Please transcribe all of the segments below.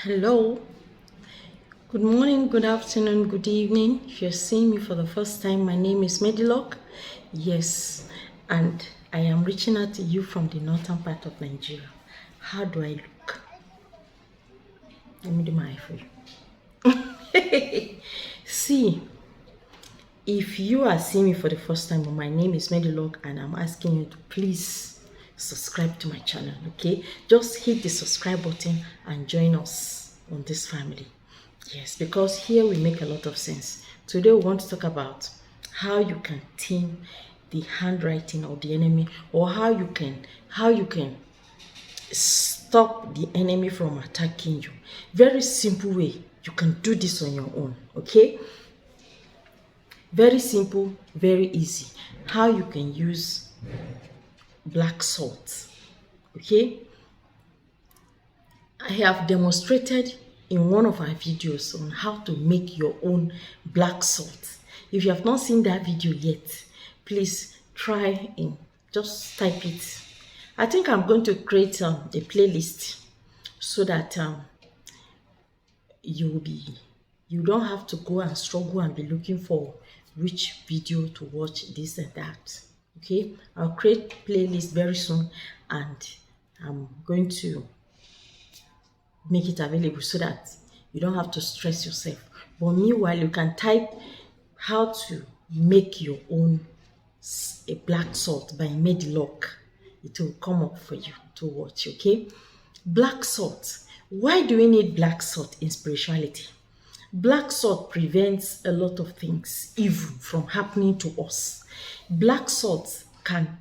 Hello, good morning, good afternoon, good evening. If you're seeing me for the first time, my name is Medilock. Yes, and I am reaching out to you from the northern part of Nigeria. How do I look? Let me do my eye for you. See, if you are seeing me for the first time, my name is Medilock, and I'm asking you to please subscribe to my channel, okay? Just hit the subscribe button and join us on this family. Yes, because here we make a lot of sense. Today we want to talk about how you can tame the handwriting of the enemy, or how you can stop the enemy from attacking you. Very simple way. You can do this on your own, okay? Very simple, very easy. How you can use black salt, okay? I have demonstrated in one of our videos on how to make your own black salt. If you have not seen that video yet, please try and just type it. I think I'm going to create a playlist so that you don't have to go and struggle and be looking for which video to watch, this and that. Okay, I'll create playlist very soon, and I'm going to make it available so that you don't have to stress yourself. But meanwhile, you can type how to make your own a black salt by Medilock. It will come up for you to watch, okay? Black salt. Why do we need black salt in spirituality? Black salt prevents a lot of things, evil, from happening to us. Black salt can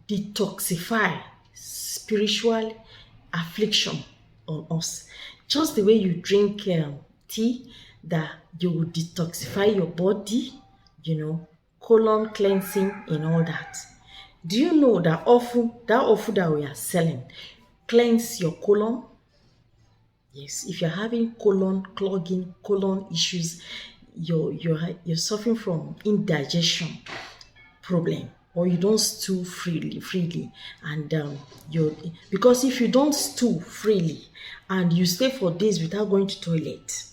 detoxify spiritual affliction on us. Just the way you drink tea, that you will detoxify your body, colon cleansing and all that. Do you know that awful that we are selling cleanse your colon? Yes, if you're having colon clogging, colon issues, you're suffering from indigestion problem, or you don't stew freely, and because if you don't stew freely and you stay for days without going to toilet,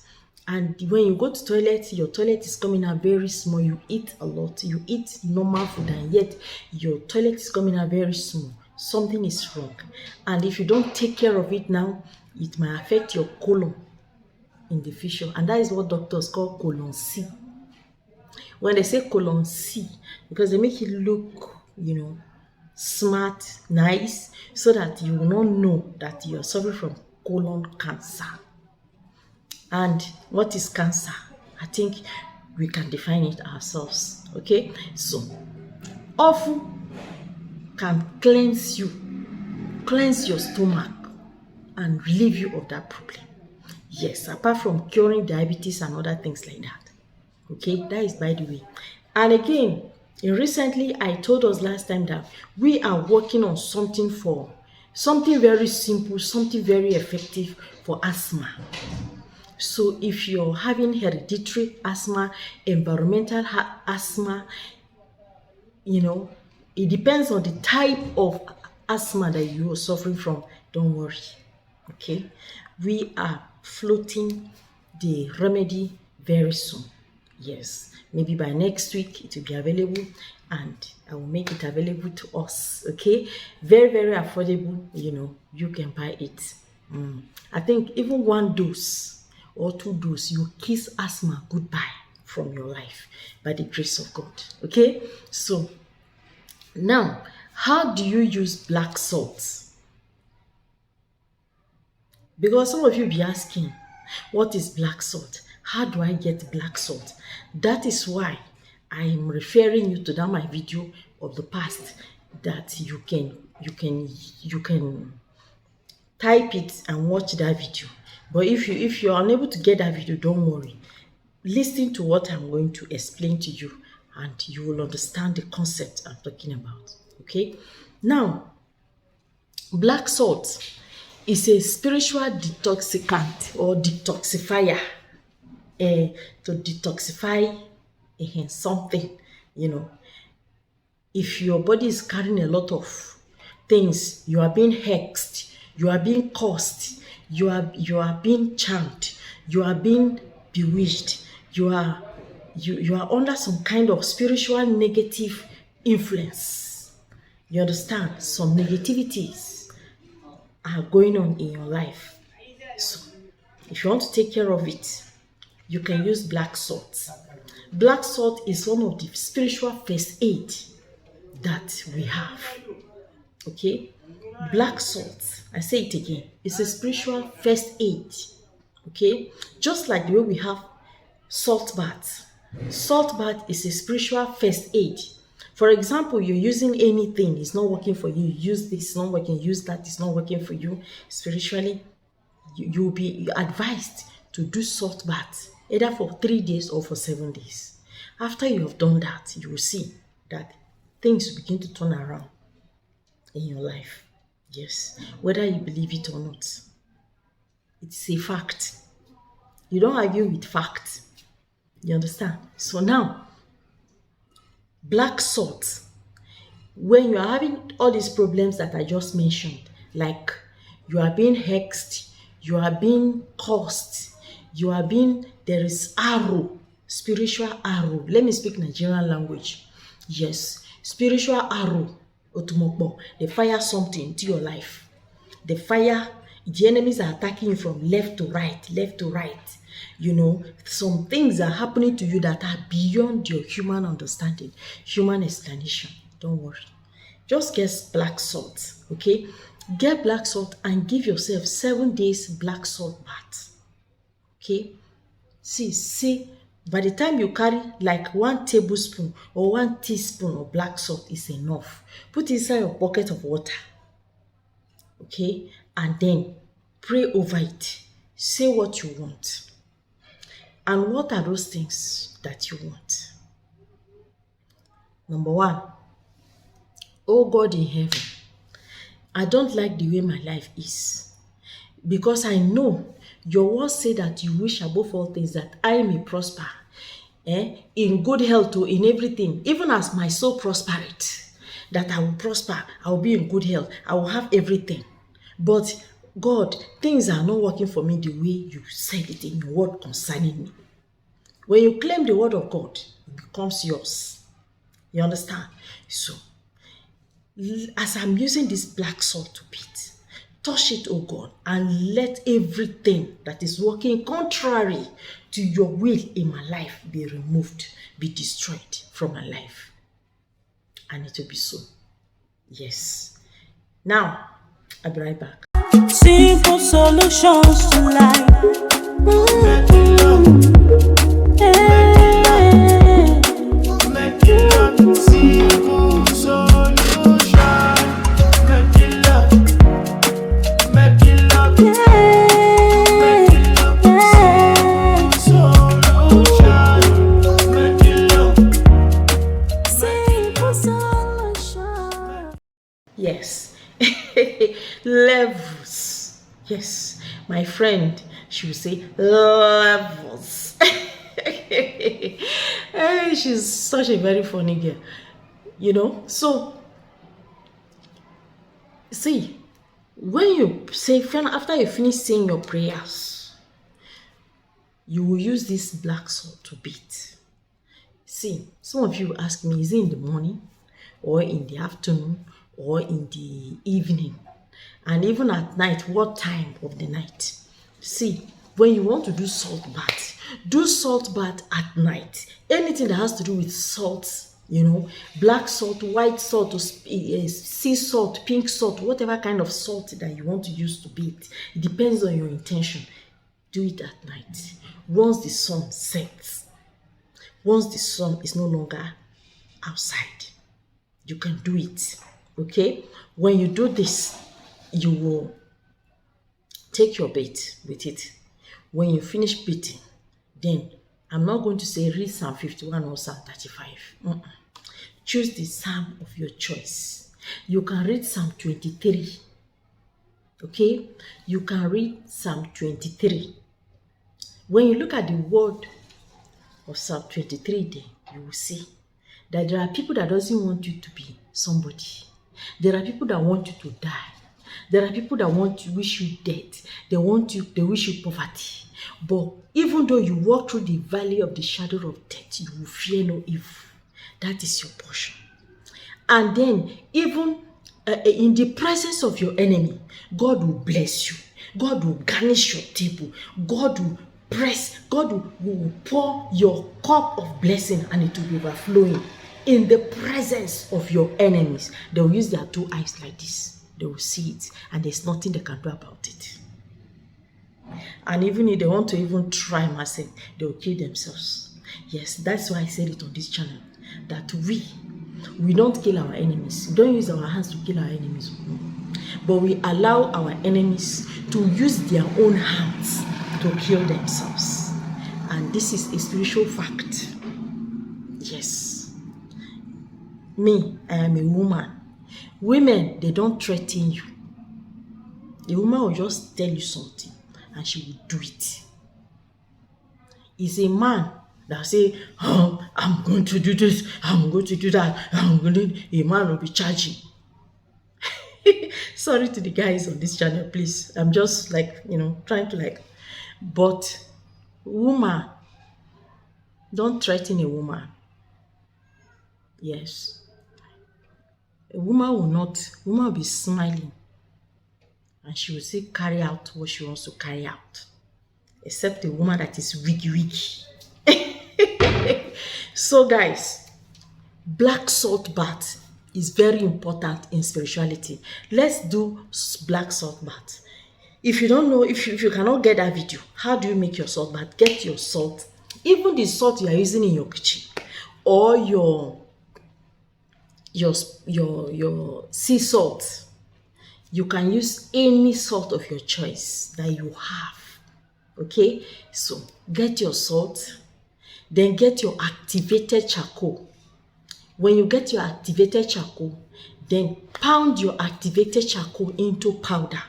and when you go to toilet, your toilet is coming out very small, you eat a lot, you eat normal food, and yet your toilet is coming out very small, something is wrong. And if you don't take care of it now, it might affect your colon in the future, and that is what doctors call colon C. When they say colon C, because they make it look, smart, nice, so that you will not know that you are suffering from colon cancer. And what is cancer? I think we can define it ourselves, okay? So, awful can cleanse your stomach, and relieve you of that problem. Yes, apart from curing diabetes and other things like that. Okay, that is by the way. And again, recently I told us last time that we are working on something very simple, something very effective for asthma. So if you're having hereditary asthma, environmental asthma, it depends on the type of asthma that you are suffering from. Don't worry. Okay, we are floating the remedy very soon. Yes, maybe by next week it will be available, and I will make it available to us. Okay, very, very affordable. You can buy it. I think even 1 dose or 2 doses, you kiss asthma goodbye from your life by the grace of God. Okay, so now, how do you use black salt? Because some of you be asking, what is black salt? How do I get black salt? That is why I am referring you to that my video of the past, that you can type it and watch that video. But if you're unable to get that video, don't worry. Listen to what I'm going to explain to you, and you will understand the concept I'm talking about. Okay? Now, black salt is a spiritual detoxicant or detoxifier, to detoxify something. If your body is carrying a lot of things, you are being hexed, you are being cursed, You are being charmed. You are being bewitched. You are under some kind of spiritual negative influence. You understand? Some negativities are going on in your life. So if you want to take care of it, you can use black salt. Black salt is one of the spiritual first aid that we have. Okay? Black salt, I say it again, it's a spiritual first aid. Okay? Just like the way we have salt bath. Salt bath is a spiritual first aid. For example, you're using anything, it's not working for you. Use this, it's not working. Use that, it's not working for you. Spiritually, you'll be advised to do salt bath either for 3 days or for 7 days. After you have done that, you will see that things will begin to turn around in your life. Yes, whether you believe it or not, it's a fact. You don't argue with fact. You understand? So now, black salt, when you are having all these problems that I just mentioned, like you are being hexed, you are being cursed, there is arrow, spiritual arrow. Let me speak Nigerian language. Yes, spiritual arrow, otumokbo. They fire something into your life. The enemies are attacking you from left to right. You know, some things are happening to you that are beyond your human understanding, human explanation. Don't worry. Just get black salt, okay? Get black salt and give yourself 7 days black salt bath. Okay? See, by the time you carry like 1 tablespoon or 1 teaspoon of black salt is enough. Put inside a bucket of water. Okay? And then pray over it. Say what you want. And what are those things that you want? Number 1, oh God in heaven, I don't like the way my life is, because I know your word say that you wish above all things that I may prosper, in good health or in everything, even as my soul prospereth, that I will prosper, I will be in good health, I will have everything. But God, things are not working for me the way you said it in your word concerning me. When you claim the word of God, it becomes yours. You understand? So, as I'm using this black salt to beat, touch it, oh God, and let everything that is working contrary to your will in my life be removed, be destroyed from my life. And it will be so. Yes. Now, I'll be right back. Simple solutions to life. Yes. Levels. Yes. My friend, she would say levels. She's such a very funny girl. You know? So, see, when you say, after you finish saying your prayers, you will use this black salt to beat. See, some of you ask me, is it in the morning or in the afternoon or in the evening? And even at night, what time of the night? See, when you want to do salt bath, do salt bath at night. Anything that has to do with salt, you know, black salt, white salt, or sea salt, pink salt, whatever kind of salt that you want to use to beat, it depends on your intention. Do it at night. Once the sun sets, once the sun is no longer outside, you can do it. Okay? When you do this, you will take your bait with it. When you finish beating, then I'm not going to say read Psalm 51 or Psalm 35. Choose the psalm of your choice. You can read Psalm 23. Okay? You can read Psalm 23. When you look at the word of Psalm 23 there, you will see that there are people that doesn't want you to be somebody. There are people that want you to die. There are people that want to wish you death. They wish you poverty. But even though you walk through the valley of the shadow of death, you will fear no evil. That is your portion. And then, even in the presence of your enemy, God will bless you. God will garnish your table. God will pour your cup of blessing, and it will be overflowing. In the presence of your enemies, they will use their 2 eyes like this. They will see it, and there's nothing they can do about it. And even if they want to even try myself, they will kill themselves. Yes, that's why I said it on this channel, that we don't kill our enemies. We don't use our hands to kill our enemies. But we allow our enemies to use their own hands to kill themselves. And this is a spiritual fact. Yes. Me, I am a woman. Women, they don't threaten you. The woman will just tell you something, and she will do it. It's a man that say, I'm going to do this, I'm going to do that, a man will be charging. Sorry to the guys on this channel, please. I'm just trying to but woman, don't threaten a woman. Yes. A woman will be smiling, and she will still carry out what she wants to carry out. Except a woman that is wiggy. So guys, black salt bath is very important in spirituality. Let's do black salt bath. If you don't know, if you cannot get that video, how do you make your salt bath? Get your salt, even the salt you are using in your kitchen, or your sea salt. You can use any salt of your choice that you have. Okay, so get your salt, then get your activated charcoal. When you get your activated charcoal, then pound your activated charcoal into powder.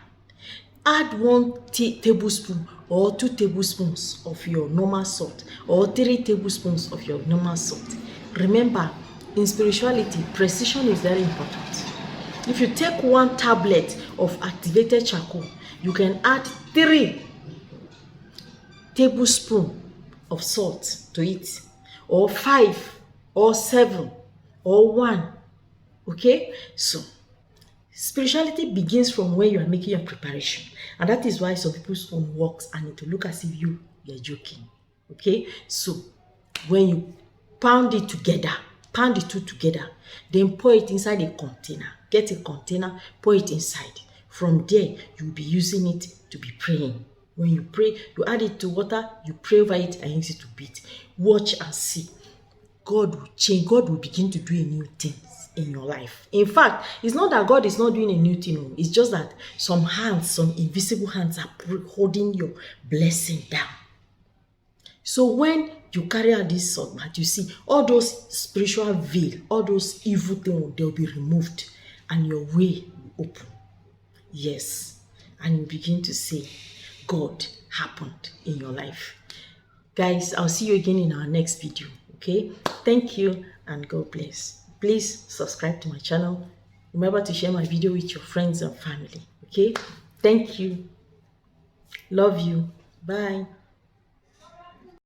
Add 1 tablespoon or 2 tablespoons of your normal salt, or 3 tablespoons of your normal salt. Remember, in spirituality, precision is very important. If you take 1 tablet of activated charcoal, you can add 3 tablespoons of salt to it, or 5, or 7, or 1. Okay, so spirituality begins from when you are making your preparation, and that is why some people's own works and it will look as if you're joking. Okay, so when you pound the 2 together, then pour it inside a container. Get a container, pour it inside. From there, you'll be using it to be praying. When you pray, you add it to water, you pray over it, and use it to beat. Watch and see. God will change. God will begin to do a new thing in your life. In fact, it's not that God is not doing a new thing. It's just that some invisible hands are holding your blessing down. So when you carry out this salt bath, you see all those spiritual veil, all those evil things, they'll be removed, and your way will open. Yes. And you begin to see God happened in your life. Guys, I'll see you again in our next video. Okay, thank you and God bless. Please subscribe to my channel. Remember to share my video with your friends and family. Okay, thank you. Love you. Bye.